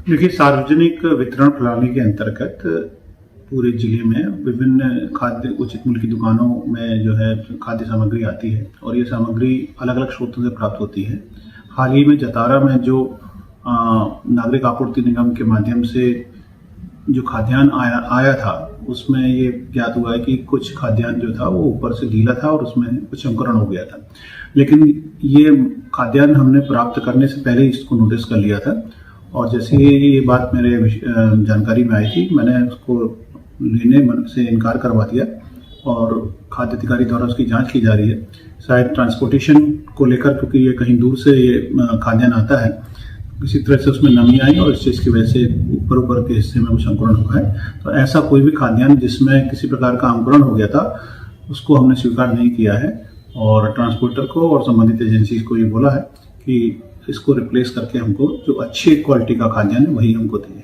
देखिए, सार्वजनिक वितरण प्रणाली के अंतर्गत पूरे जिले में विभिन्न खाद्य उचित मूल्य की दुकानों में जो है खाद्य सामग्री आती है और ये सामग्री अलग अलग स्रोतों से प्राप्त होती है। हाल ही में जतारा में जो नागरिक आपूर्ति निगम के माध्यम से जो खाद्यान्न आया था, उसमें ये ज्ञात हुआ है कि कुछ खाद्यान्न जो था वो ऊपर से गीला था और उसमें कुछ अंकुरण हो गया था। लेकिन ये खाद्यान्न हमने प्राप्त करने से पहले इसको नोटिस कर लिया था और जैसे ये बात मेरे जानकारी में आई थी, मैंने उसको लेने से इनकार करवा दिया और खाद्य अधिकारी द्वारा उसकी जांच की जा रही है। शायद ट्रांसपोर्टेशन को लेकर, क्योंकि ये कहीं दूर से ये खाद्यान्न आता है, किसी तरह से उसमें नमी आई और इस चीज़ की वजह से ऊपर के हिस्से में कुछ अंकुरण हुआ है। तो ऐसा कोई भी खाद्यान्न जिसमें किसी प्रकार का अंकुरण हो गया था, उसको हमने स्वीकार नहीं किया है और ट्रांसपोर्टर को और संबंधित एजेंसी को ये बोला है कि इसको रिप्लेस करके हमको जो अच्छी क्वालिटी का खाद्यान्न है वही हमको दें।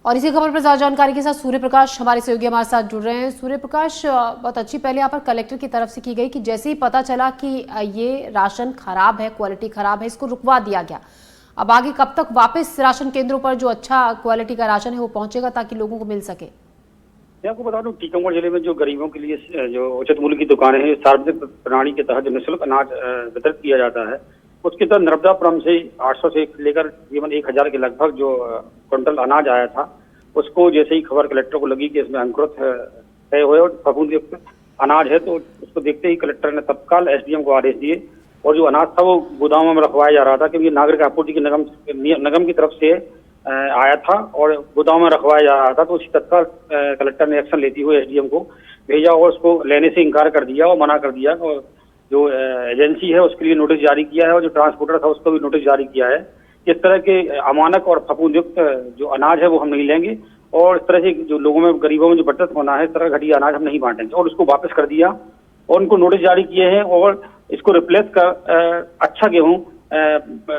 और इसी खबर पर ज्यादा जानकारी के साथ सूर्य प्रकाश हमारे सहयोगी हमारे साथ जुड़ रहे हैं। सूर्य प्रकाश, बहुत अच्छी पहले यहाँ पर कलेक्टर की तरफ से की गई कि जैसे ही पता चला कि ये राशन खराब है, क्वालिटी खराब है, इसको रुकवा दिया गया। अब आगे कब तक वापस राशन केंद्रों पर जो अच्छा क्वालिटी का राशन है वो पहुंचेगा ताकि लोगों को मिल सके? मैं आपको बता दूं, टीकमगढ़ जिले में जो गरीबों के लिए जो उचित मूल्य की दुकानें हैं, सार्वजनिक प्रणाली के तहत जो निःशुल्क अनाज वितरित किया जाता है, उसके तहत नर्मदापुरम से 800 से लेकर तकरीबन 1000 के लगभग जो क्विंटल अनाज आया था, उसको जैसे ही खबर कलेक्टर को लगी कि इसमें अंकुरित है हुए और फफूंदयुक्त अनाज है, तो उसको देखते ही कलेक्टर ने तत्काल एसडीएम को आदेश दिए और जो अनाज था वो गोदामों में रखवाया जा रहा था, क्योंकि नागरिक आपूर्ति की निगम की तरफ से आया था और गोदाम में रखवाया जा रहा था। तो उसी तत्काल कलेक्टर ने एक्शन लेते हुए एसडीएम को भेजा और उसको लेने से इनकार कर दिया और मना कर दिया और जो एजेंसी है उसके लिए नोटिस जारी किया है और जो ट्रांसपोर्टर था उसको भी नोटिस जारी किया है। इस तरह के अमानक और फफूंदयुक्त जो अनाज है वो हम नहीं लेंगे और इस तरह से जो लोगों में, गरीबों में जो बचत होना है, इस तरह घटिया अनाज हम नहीं बांटेंगे। और उसको वापस कर दिया और उनको नोटिस जारी किए हैं और इसको रिप्लेस कर अच्छा गेहूं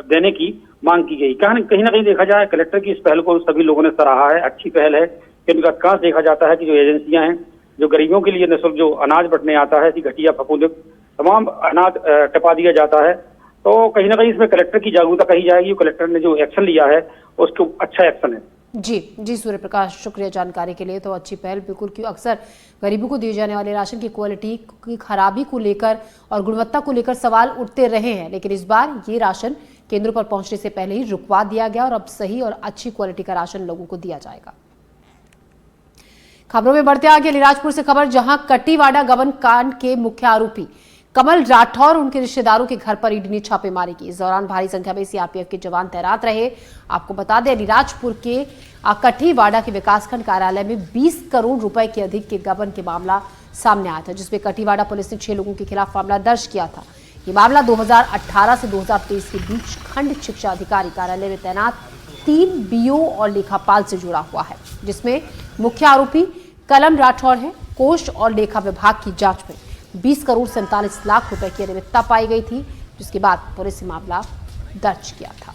देने की मांग की गई। कहीं ना कहीं देखा जाए, कलेक्टर की इस पहल को सभी लोगों ने सराहा है, अच्छी पहल है। इनका काश देखा जाता है कि जो एजेंसियां हैं, जो गरीबों के लिए निःशुल्क जो अनाज बंटने आता है, घटिया फफूंदयुक्त तमाम अनाज टपा दिया जाता है, तो कहीं ना कहीं इसमें कलेक्टर की जागरूकता कही जाएगी। कलेक्टर ने जो एक्शन लिया है उसको अच्छा एक्शन है। जी सूर्य प्रकाश, शुक्रिया जानकारी के लिए। तो अच्छी पहल बिल्कुल, क्यों अक्सर गरीबों को दिए जाने वाले राशन की क्वालिटी की खराबी को लेकर और गुणवत्ता को लेकर सवाल उठते रहे हैं, लेकिन इस बार ये राशन केंद्रों पर पहुंचने से पहले ही रुकवा दिया गया और अब सही और अच्छी क्वालिटी का राशन लोगों को दिया जाएगा। खबरों में बढ़ते आगे अलीराजपुर से खबर, जहां कटीवाड़ा गबन कांड के मुख्य आरोपी कमल राठौर और उनके रिश्तेदारों के घर पर ईडी ने छापेमारी की। इस दौरान भारी संख्या में सीआरपीएफ के जवान तैनात रहे। आपको बता दें, अलीराजपुर के कटीवाड़ा के विकासखंड कार्यालय में 20 करोड़ रुपए के अधिक के गबन के मामला सामने आया था, जिसमें कटीवाड़ा पुलिस ने 6 लोगों के खिलाफ मामला दर्ज किया था। ये मामला 2018 से 2023 के बीच खंड शिक्षा अधिकारी कार्यालय में तैनात 3 बीओ और लेखापाल से जुड़ा हुआ है, जिसमें मुख्य आरोपी कलम राठौर है। कोष और लेखा विभाग की जांच में 20 करोड़ 47 लाख रुपए की अनियमितता पाई गई थी, जिसके बाद पुलिस ने मामला दर्ज किया था।